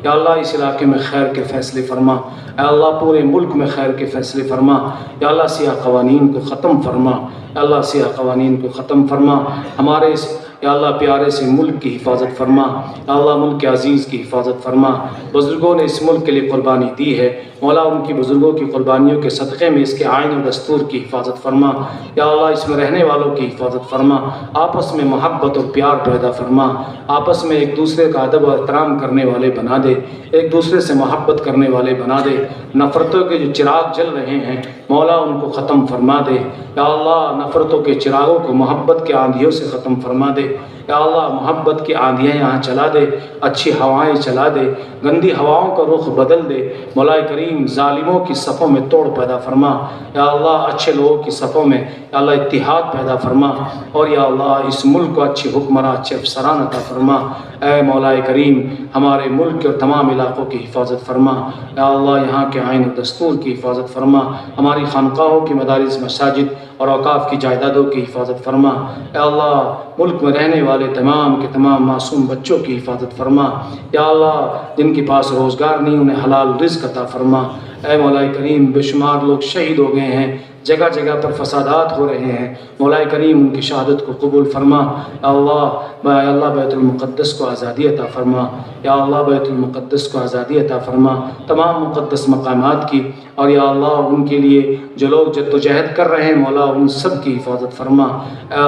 یا اللہ اس علاقے میں خیر کے فیصلے فرما، اے اللہ پورے ملک میں خیر کے فیصلے فرما، یا اللہ سیاہ قوانین کو ختم فرما، یا اللہ سیاہ قوانین کو ختم فرما، ہمارے اس یا اللہ پیارے سے ملک کی حفاظت فرما، یا اللہ ملک عزیز کی حفاظت فرما۔ بزرگوں نے اس ملک کے لیے قربانی دی ہے، مولا ان کی بزرگوں کی قربانیوں کے صدقے میں اس کے آئین و دستور کی حفاظت فرما، یا اللہ اس میں رہنے والوں کی حفاظت فرما، آپس میں محبت اور پیار پیدا فرما، آپس میں ایک دوسرے کا ادب و احترام کرنے والے بنا دے، ایک دوسرے سے محبت کرنے والے بنا دے، نفرتوں کے جو چراغ جل رہے ہیں مولا ان کو ختم فرما دے، یا اللہ نفرتوں کے چراغوں کو محبت کے آندھیوں سے ختم فرما دے، یا اللہ محبت کی آندھیاں یہاں چلا دے، اچھی ہوائیں چلا دے، گندی ہواؤں کا رخ بدل دے، مولا کریم ظالموں کی صفوں میں توڑ پیدا فرما، یا اللہ اچھے لوگوں کی صفوں میں یا اللہ اتحاد پیدا فرما، اور یا اللہ اس ملک کو اچھے حکمراں اچھے افسران عطا فرما، اے مولا کریم ہمارے ملک کے اور تمام علاقوں کی حفاظت فرما، یا اللہ یہاں کے آئین و دستور کی حفاظت فرما، ہماری خانقاہوں کی مدارس مساجد اور اوقاف کی جائیدادوں کی حفاظت فرما، اے اللہ ملک میں رہنے والے تمام کے تمام معصوم بچوں کی حفاظت فرما، یا اللہ جن کے پاس روزگار نہیں انہیں حلال رزق عطا فرما، اے مولا کریم بے شمار لوگ شہید ہو گئے ہیں، جگہ جگہ پر فسادات ہو رہے ہیں، مولا کریم ان کی شہادت کو قبول فرما، یا اللہ بیت المقدس کو آزادی عطا فرما، یا اللہ بیت المقدس کو آزادی عطا فرما، تمام مقدس مقامات کی، اور یا اللہ ان کے لیے جو لوگ جد و جہد کر رہے ہیں مولا ان سب کی حفاظت فرما، اے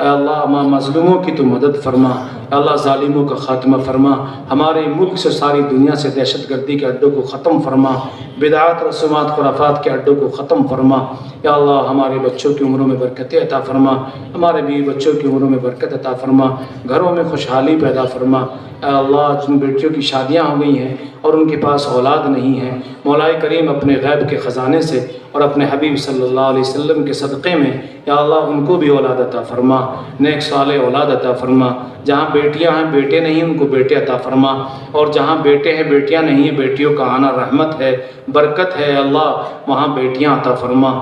اللہ مظلوموں کی تو مدد فرما، اے اللہ ظالموں کا خاتمہ فرما، ہمارے ملک سے ساری دنیا سے دہشت گردی کے اڈوں کو ختم فرما، بدعات رسومات خرافات کے اڈوں کو ختم فرما، یا اللہ ہمارے بچوں کی عمروں میں برکت عطا فرما، ہمارے بیوی بچوں کی عمروں میں برکت عطا فرما، گھروں میں خوشحالی پیدا فرما، اے اللہ جن بیٹیوں کی شادیاں ہو گئی ہیں اور ان کے پاس اولاد نہیں ہے مولا کریم اپنے غیب کے خزانے سے اور اپنے حبیب صلی اللہ علیہ وسلم کے صدقے میں یا اللہ ان کو بھی اولاد عطا فرما، نیک صالح اولاد عطا فرما، جہاں بیٹیاں ہیں بیٹے نہیں ان کو بیٹے عطا فرما، اور جہاں بیٹے ہیں بیٹیاں نہیں ہیں بیٹیوں کا آنا رحمت ہے برکت ہے، اللہ وہاں بیٹیاں عطا فرما،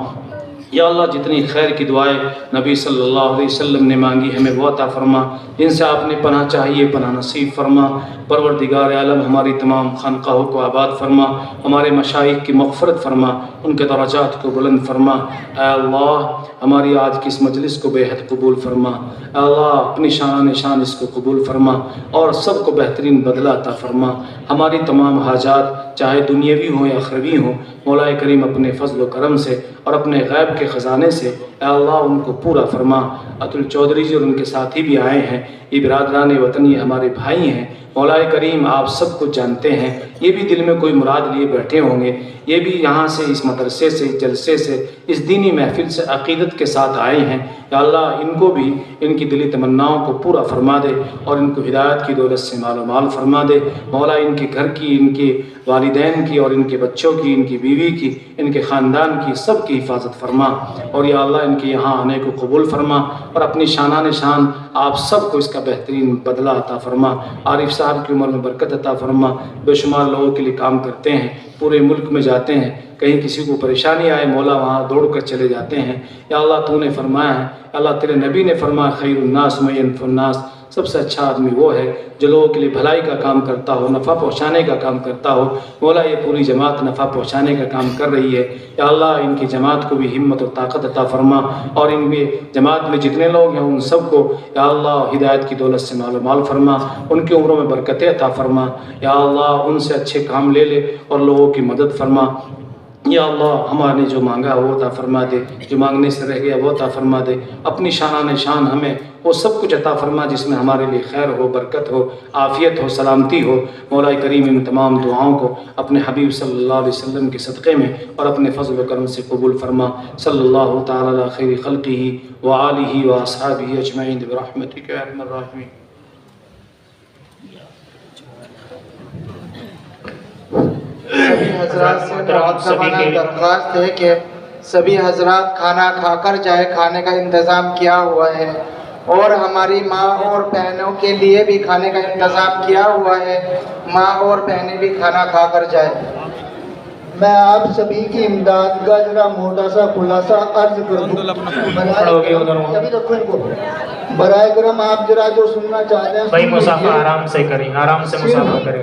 یا اللہ جتنی خیر کی دعائیں نبی صلی اللہ علیہ وسلم نے مانگی ہمیں وہ عطا فرما، جن سے آپ نے پناہ چاہیے پناہ نصیب فرما، پروردگار عالم ہماری تمام خانقاہوں کو آباد فرما، ہمارے مشائخ کی مغفرت فرما، ان کے درجات کو بلند فرما، اے اللہ ہماری آج کی اس مجلس کو بے حد قبول فرما، اے اللہ اپنی شان نشان اس کو قبول فرما اور سب کو بہترین بدلہ عطا فرما، ہماری تمام حاجات چاہے دنیاوی ہوں یا اخروی ہوں مولا کریم اپنے فضل و کرم سے اور اپنے غیب کے خزانے سے اے اللہ ان کو پورا فرما۔ اتل چودھری جی اور ان کے ساتھی بھی آئے ہیں، یہ برادران وطن یہ ہمارے بھائی ہیں، مولا کریم آپ سب کو جانتے ہیں، یہ بھی دل میں کوئی مراد لیے بیٹھے ہوں گے، یہ بھی یہاں سے اس مدرسے سے جلسے سے اس دینی محفل سے عقیدت کے ساتھ آئے ہیں، یا اللہ ان کو بھی ان کی دلی تمناؤں کو پورا فرما دے اور ان کو ہدایت کی دولت سے مال و مال فرما دے، مولا ان کے گھر کی ان کے والدین کی اور ان کے بچوں کی ان کی بیوی کی ان کے خاندان کی سب کی حفاظت فرما، اور یا اللہ ان کے یہاں آنے کو قبول فرما اور اپنی شانہ نشان آپ سب کو اس کا بہترین بدلہ عطا فرما، عارف صاحب کی عمر میں برکت عطا فرما، بے شمار لوگوں کے لیے کام کرتے ہیں، پورے ملک میں جاتے ہیں، کہیں کسی کو پریشانی آئے مولا وہاں دوڑ کر چلے جاتے ہیں، یا اللہ تو نے فرمایا ہے، اللہ تیرے نبی نے فرمایا خیر الناس من ينفع الناس، سب سے اچھا آدمی وہ ہے جو لوگوں کے لیے بھلائی کا کام کرتا ہو، نفع پہنچانے کا کام کرتا ہو، مولا یہ پوری جماعت نفع پہنچانے کا کام کر رہی ہے، یا اللہ ان کی جماعت کو بھی ہمت اور طاقت عطا فرما، اور ان میں جماعت میں جتنے لوگ ہیں ان سب کو یا اللہ ہدایت کی دولت سے مال و مال فرما، ان کی عمروں میں برکتیں عطا فرما، یا اللہ ان سے اچھے کام لے لے اور لوگوں کی مدد فرما، یا اللہ ہمارے جو مانگا وہ عطا فرما دے، جو مانگنے سے رہ گیا وہ عطا فرما دے، اپنی شانہ نشان ہمیں وہ سب کچھ عطا فرما جس میں ہمارے لیے خیر ہو، برکت ہو، عافیت ہو، سلامتی ہو، مولا کریم ان تمام دعاؤں کو اپنے حبیب صلی اللہ علیہ وسلم کے صدقے میں اور اپنے فضل و کرم سے قبول فرما، صلی اللہ تعالی علی خیر خلقہ وآلہ واصحابہ اجمعین برحمتک یا ارحم الراحمین۔ سبھی حضرات سے معتبرانہ درخواست ہے کہ سبھی حضرات کھانا کھا کر جائے، کھانے کا انتظام کیا ہوا ہے، اور ہماری ماں اور بہنوں کے لیے بھی کھانے کا انتظام کیا ہوا ہے، ماں اور بہنیں بھی کھانا کھا کر جائیں۔ میں آپ سبھی کی امداد کا ذرا موٹا سا خلاصہ عرض کر دوں، برائے کرم آپ ذرا جو سننا چاہتے ہیں بھائی مسافہ آرام سے کریں، آرام سے مسافہ کریں۔